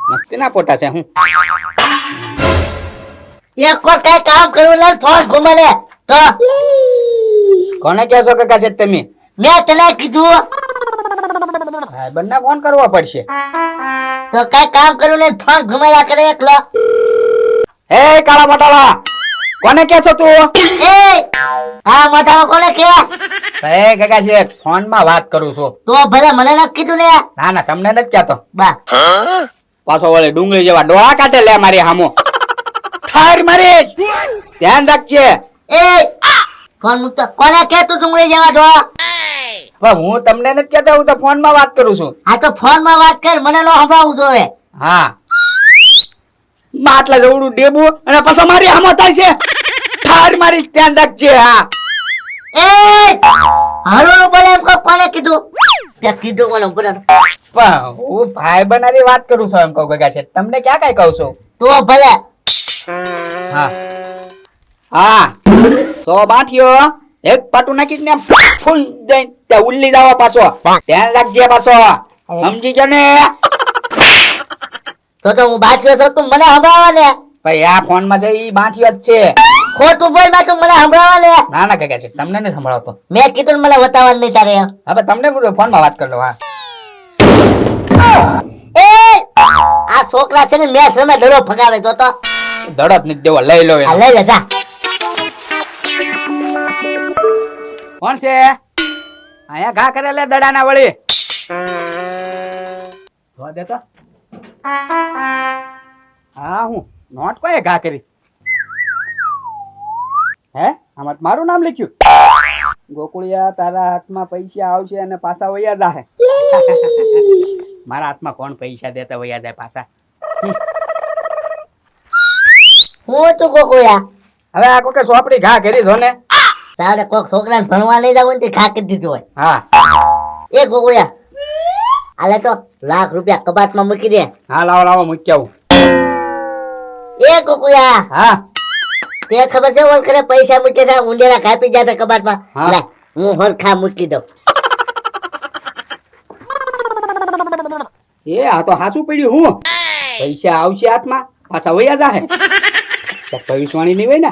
મસ્તી ના પોટા છે હું એક કો કઈ કામ કરવું ને ફોન ઘુમાને તો કોને કહો છો કાકા છે તમે મેં તને કીધું હા બંને ફોન કરવો પડશે તો કઈ કામ કરવું ને ફોન ઘુમાયા કરે એકલો એ કાળા મોટાલા કોને કહો છો તું એ હા મોટા કોને કે એ કાકા છે ફોન માં વાત કરું છું તો ભલે મને ન કીધું ને ના ના તમને નથી કહેતો બા પાછો વળે ડુંગળી જેવા ડોળા કાઢે લે મારી હામો ઠાર મારી ધ્યાન રાખજે એ ફોન મુકતો કોને કે તું ડુંગળી જેવા ડો પણ હું તમને નથી કહેતો હું તો ફોન માં વાત કરું છું આ તો ફોન માં વાત કર મને નો સંભળાવું જોવે હા માટલા જવડું ડેબુ અને પાછો મારી હામો થાય છે ઠાર મારી ધ્યાન રાખજે હા એ હારું બોલે એમ કોને કીધું તે કીધું કોને બોલે પણ હું ભાઈ બનારી વાત કરું છું એમ કહું ગગા છે તમને ક્યાં કઈ કહું છું તો ભલે હા હા સો બાંઠ્યો એક પાટું નાખીશ ને ફૂલ દઈ તે ઉલ્લી જવા પાછો ધ્યાન રાખજે પાછો સમજી ગયો ને તો હું બાઠ્યો છું તું મને સંભળાવા ને ભાઈ આ ફોન માં છે ઈ બાંઠ્યો જ છે ખોટું બોલ માં તું મને સંભળાવા ને ના ના ગગા છે તમને નહીં સંભળાવતો મેં કીધું ને મને બતાવવાનું નહીં તારે હવે તમને ફોન માં વાત કરી લો હા એ આ છોકરા છે ને મેં સમય ડરો ફગાવે તો ધડક નથી દેવો લઈ લો આ લઈ લે જા કોણ છે અહીંયા ઘા કરે લે દડા ના વળી જોવા દે તો હા હું નોટ કોઈ ઘા કરી હે આમાં તો મારું નામ લખ્યું ગોકુળિયા તારા હાથમાં પૈસા આવશે અને પાછા વયા જાહે મારા હાથમાં કોણ પૈસા દેતા વયા જાય પાછા હું તું કોકોયા હવે આ કોકે સોપડી ઘા કરી જો ને તારે કોક છોકરાને ભણવા લઈ જાવ ને તે ખા કરી દીધું હોય હા એ કોકોયા આલે તો ₹1,00,000 કબાટમાં મૂકી દે હા લાવો લાવો મૂકી આવું એ કોકોયા હા તે ખબર છે ઓલ કરે પૈસા મૂકે છે ઊંડેલા કાપી જાતા કબાટમાં હા. લે હું હરખા મૂકી દઉં એ આ તો હાસું પડ્યું હું પૈસા આવશે હાથમાં પાછા વયા જાહે તો ભવિષ્યવાણી નહીં હોય ને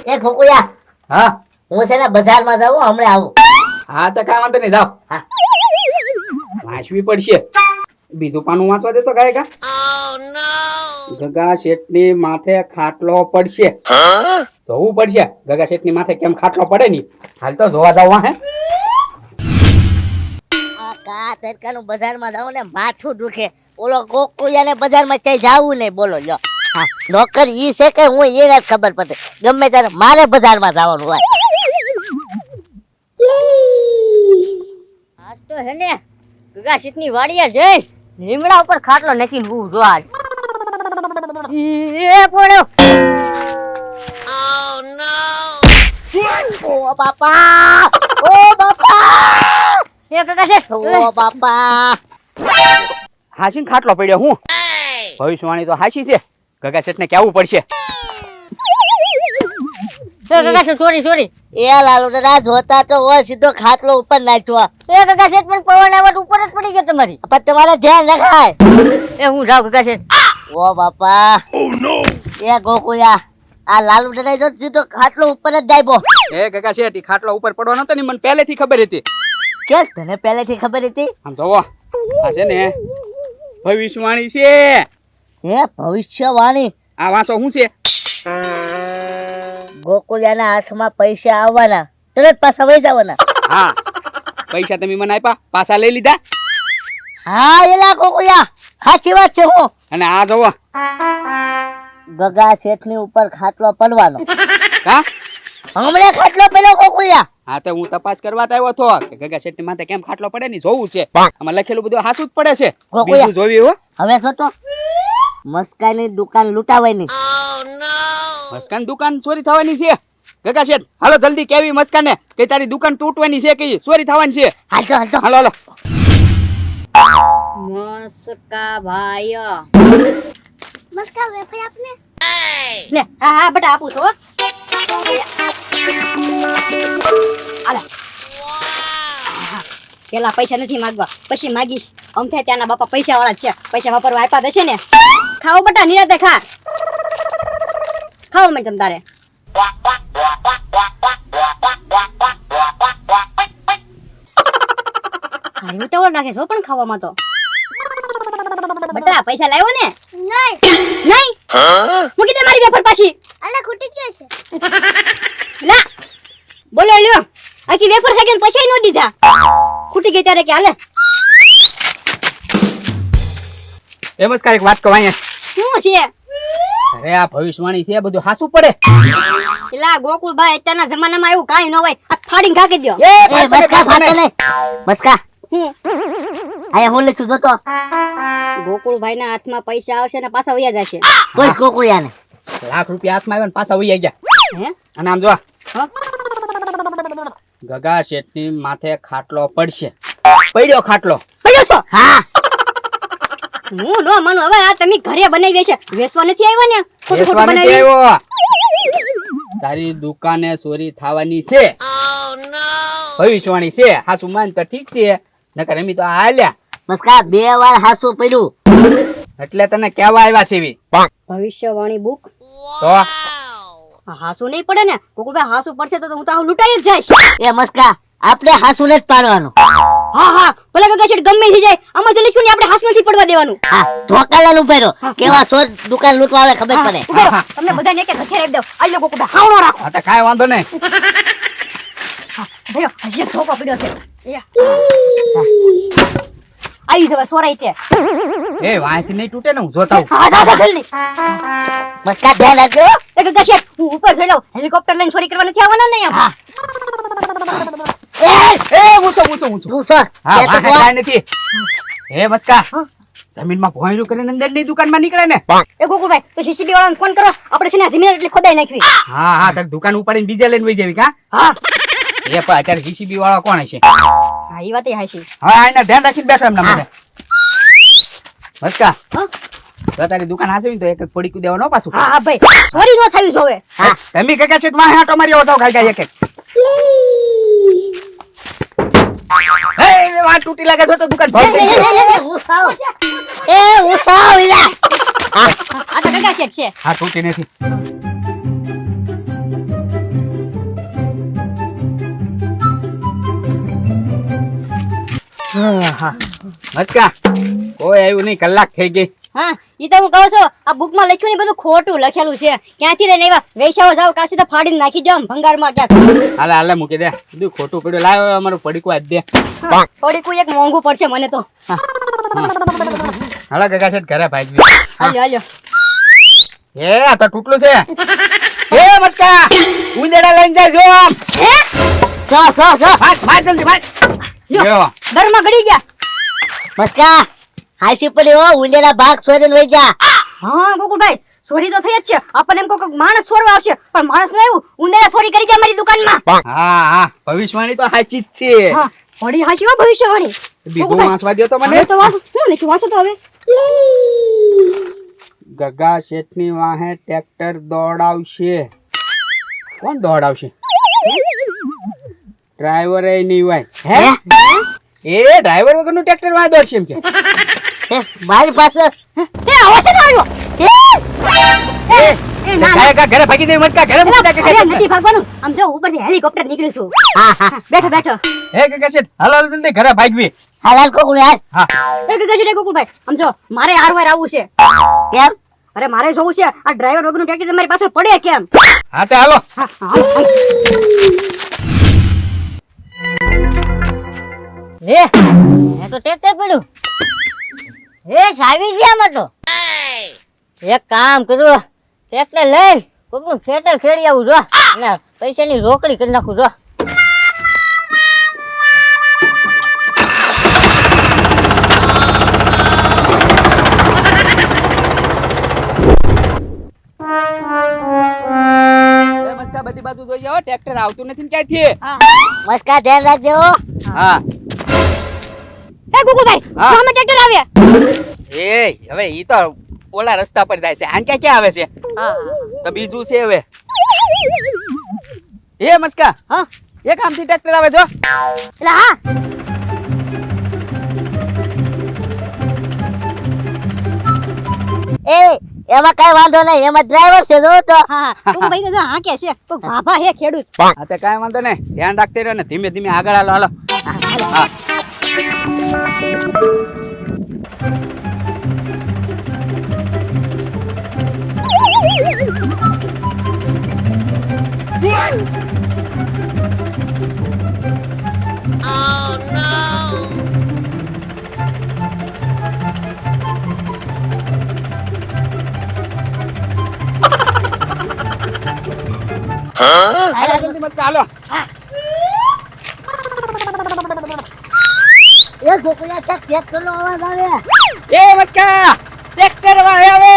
એ કોકોયા હા હું છે ને બજારમાં જાઉં હમણાં આવું હા તો કાંઈ વાંધો નહીં જાઓ હા. વાંચવી પડશે બીજું પાનું વાંચવા દે તો કાંઈ કા ગગા શેઠની માથે ખાટલો પડશે જોવું પડશે ગગા શેઠની માથે કેમ ખાટલો પડે ની હાલ તો જોવા જાવ હે આ કા તડકાનું બજારમાં જાઉં ને માથું દુખે ઓલો કોકોયાને બજારમાં ક્યાંય જાવું નહીં બોલો લ્યો હા નોકર ઈ છે કે હું એને ખબર પડે ગમે ત્યારે મારે બજારમાં જવાનું હોય આજ તો હે ને ગગા શીતની વાડીએ જઈ લીમડા ઉપર ખાટલો નાખીને હું જો આજ એ પડ્યો ઓ બાપા ઓ બાપા એ ગગા શેઠ ઓ બાપા હાસીને ખાટલો પડ્યો હું ભવિષ્યવાણી તો હાસી છે ગગા શેઠને કહેવું પડશે એ ગગા શેઠ સોરી એ લાલુ દાદા જોતા તો હોય સીધો ખાટલો ઉપર નાખ્યો એ ગગા શેઠ પણ પવન આવ્યો ઉપર જ પડી ગયો તમારી પણ તમારે ધ્યાન રખાય એ હું જાઉં ગગા શેઠ ઓ બાપા એ ગોકુયા આ લાલુ દાદા જો સીધો ખાટલો ઉપર જ દાબ્યો એ ગગા શેઠ ઈ ખાટલો ઉપર પડવાનો નતો ને મને પહેલેથી ખબર હતી કે તને પહેલેથી ખબર હતી આમ જોવો આ છે ને ભવિષ્યવાણી છે હે ભવિષ્યવાણી આ વાંચો શું છે ગોકુલિયાના હાથમાં પૈસા આવવાના તરત પાછા વહી જવાના હા પૈસા તમે મને આપ્યા પાછા લઈ લીધા હા એલા ગોકુલિયા સાચી વાત છે હું અને આ જોવો ગગા શેઠની ઉપર ખાટલો પડવાનો હા હમણાં ખાટલો પડ્યો ગોકુલિયા હા તો હું તપાસ કરવા આવ્યો હતો કે ગગા શેઠની માથે કેમ ખાટલો પડે ની જોવું છે આમાં લખેલું બધું હાચું જ પડે છે ગોકુળિયા. બીજું જોવી હો હવે સોચો મસ્કાની દુકાન લૂંટાવાની મસ્કાન દુકાન ચોરી થવાની છે ગગા શેઠ હાલો જલ્દી કેવી મસ્કાને કે તારી દુકાન તૂટવાની છે કે ચોરી થવાની છે હાલતો હાલતો હાલો હાલો મસ્કા ભાઈ મસ્કા વેફર આપને લે હા હા બેટા આપું છું હો. આલે પેલા પૈસા નથી માંગવા, પછી માગીશ. આમ થાય ત્યાંના બાપા પૈસા વાળા જ છે, પૈસા વાપરવા આપ્યા હશે ને. ખાઓ બટા, નિરાતે ખા. ખાઓ મેં તમ તારે. હારું તો નાખે છો પણ ખાવામાં તો. બટા પૈસા લાવ્યો ને? નહીં નહીં મૂકી દે મારી વેફર પાછી. અલા ખૂટી ગયો છે લા બોલો લ્યો, આખી વેફર ખાઈ ગઈ પૈસા નો દીધા. ખૂટી ગઈ ત્યારે કે હાલે. એમ જ કાંઈક વાત કહો અહીંયા. શું છે? અરે આ ભવિષ્યવાણી છે, બધું હાસું પડે. પેલા ગોકુળભાઈ અત્યારના જમાનામાં એવું કાંઈ ન હોય, આ ફાડીને ખાકી દ્યો. એ મસ્કા ફાટે નહીં મસ્કા હું આયા હું લખું જોતો ગોકુળભાઈના હાથમાં પૈસા આવશે ને પાછા વયા જશે. કોઈ કોકુયાને લાખ રૂપિયા હાથમાં આવ્યા ને પાછા વહી ગયા. હે અને આમ જો હા? ગગા શેઠની માથે ખાટલો પડશે. પડ્યો ખાટલો. પડ્યો છો? હા હું નો માનું. હવે આ તમે ઘરે બનાવી દેશે, વેચવા નથી આવ્યા ને? ખોટું ખોટું વેચવા નથી બનાવી. આવ્યો. તારી દુકાને ચોરી થવાની છે. ભવિષ્યવાણી છે, હાસુ માન તો ઠીક છે, નકર એમી તો આ હાલ્યા. મસ્કા 2 વાર હાસું પડ્યું એટલે તને કેવા આવ્યા છે એવી. ભવિષ્યવાણી બુક તો હાસુ નહીં પડે ને ગોકુળભાઈ. હાસુ પડશે તો હું તો આવું લૂંટાઈ જ જઈશ. એ મસ્કા આપણે હાસું જ પાડવાનું હા હા ભલે ગગા શેઠ ગમે થઈ જાય, આમાં જે લખ્યું ને આપણે હાસ નથી પડવા દેવાનું. હા ધોકાલાનું ઉભેરો કેવા સોર દુકાન લૂંટવા આવે ખબર પડે ઉભો રહો, તમને બધાને એક એક હથિયાર આપી દઉં. આલ્યો ગોકુળભાઈ, હાવણો રાખો. હા તો કાંઈ વાંધો નહીં. ભયો હજી એક ધોકો પડ્યો છે. આવી જવા સોરાઈ તે. એ વાંચી નહીં તૂટે ને, હું જોતા હોઉં. હા જા જા જલ્દી. મસ્કા ધ્યાન રાખજો એ ગગા શેઠ હું ઉપર જોઈ લઉં. હેલિકોપ્ટર લઈને ચોરી કરવા નથી આવવાના ને અહીંયા. એ ઊંચો ઊંચો ઊંચો. તું સોર હા એ તો વાંહે કાંઈ નથી. એ મસ્કા જમીનમાં ભોંયરું કરીને અંદરની દુકાનમાં નીકળે ને. એ ગોકુળભાઈ તો જીસીબી વાળાને ફોન કરો, આપણે છે ને જમીન એટલે ખોદાઈ નાખવી. હા હા તારી દુકાન ઉપાડીને બીજે લઈને વહી જવી કા. હા એ પણ અત્યારે જીસીબી વાળો કોણ હશે? હા એ વાત હાચી. હવે આને ધ્યાન રાખીને બેઠો એમના મને. મસ્કા હા જો તારી દુકાન હાચવી ને તો એક એક પડીકું દેવાનો પાછું. હા હા ભાઈ ચોરી નો થવી જોવે. હા તમે કાકા છે વાંહે આંટો માર્યો હતો કાકા એક એક. એ વાત તૂટી લાગે છે તો દુકાન ભરી દે. એ ઉસાવ ઇલા આ તો ગગા શેઠ છે. હા તૂટી નથી. મસ્કા કોઈ આવ્યું નહીં, કલાક થઈ ગઈ. હા ઈ તો હું કહું છું, આ બુક માં લખ્યું ને બધું ખોટું લખેલું છે. ક્યાંથી લઈને આવ્યા? વેચાવા જાવ કાશી તો ફાડીને નાખી દો ભંગારમાં ક્યાંક. હાલે હાલે મૂકી દે, બધું ખોટું પડ્યું. લાવ અમારું પડીકું આજ દે. થોડી કોઈ એક મોંઘું પડશે મને તો. હાલો કાકા છે ઘરે ભાગી. હાલ્યો હાલ્યો. એ આ તો તૂટલું છે. એ મસ્કા ઉંદેડા લઈને જાય જો આમ. હે જો જો જો ભાગ ભાગ જલ્દી ભાગ. લ્યો. લ્યો. ઘરમાં ગડી ગયા. મસ્કા હાસી પડી હો ઉંડેલા ભાગ સોરીને વઈ જા હા ગોકુળભાઈ ચોરી તો થઈ જ છે. આપણને એમ કોઈ માણસ ચોરવા આવશે, પણ માણસ ન આવ્યું. ઉંદેડા ચોરી કરી ગયા મારી દુકાનમાં. હા હા ભવિષ્યવાણી તો સાચી જ છે. હા વળી હાચી હો ભવિષ્યવાણી. બીજું વાંચવા દો તો મને. હવે તો વાંચો. શું લખ્યું વાંચો તો હવે. ગગા શેઠની વાહે ટ્રેક્ટર દોડાવશે. કોણ દોડાવશે? ડ્રાઈવર એ નહીં હોય. હે એ ડ્રાઈવર વગરનું ટ્રેક્ટર વાહ દોડશે એમ કે. મારી પાસે એ આવાજ ન આવ્યો. એ ના ના. કાકા ઘરે ભાગી દે મસ્કા ઘરે મૂકી દે અરે કાકા. નથી ભાગવાનું. આમ જો ઉપરથી હેલિકોપ્ટર નીકળ્યું છું. હા હા બેઠો બેઠો. હે કાકા શેઠ હાલો હાલો જલ્દી ઘરે ભાગવી. હાલાલ કોકુને હાલ હા એ ગગા શેઠ ગોકુળભાઈ આમ જો મારે હારવાર આવવું છે. કેમ અરે મારે જોવું છે આ ડ્રાઈવર વગરનું ટ્રેક્ટર તમારી પાસે પડે કેમ. હા તે હાલો. હા હા લે એ તો ટ્રેક્ટર પડ્યું. એ સાવી છે આમાં તો. એક કામ કરું, ટ્રેક્ટર લઈ કોકનું ખેતર ખેડી આવું જો અને પૈસાની રોકડી કરી નાખું જો. મસ્કા બધી બાજુ જોઈ જાઓ, ટ્રેક્ટર આવતું નથી ને ક્યાંથી. મસ્કા ધ્યાન રાખજો હો. હા એ ગોકુળભાઈ હા. સામે ટ્રેક્ટર આવ્યા. એ હવે ઈ તો ઓલા રસ્તા પર જાય છે. આન ક્યાં આવે છે? હા તો બીજું છે હવે. એ મસ્કા હા એક આમથી ટ્રેક્ટર આવે જો. એટલે હા એમાં કઈ વાંધો નહીં, એમાં ડ્રાઈવર છે જો તો. હા તું ભાઈ જો હા કે છે તો ભાભા હે ખેડૂત હા તે કાંઈ વાંધો નહીં, ધ્યાન રાખતે રહ્યો ને ધીમે ધીમે આગળ હાલો હાલો. હા હાલો જલ્દી મસ્કા હાલો. એ ગોકુળિયા ચક ટ્રેક્ટરનો અવાજ આવે. એ મસ્કા ટ્રેક્ટર વાળે આવે.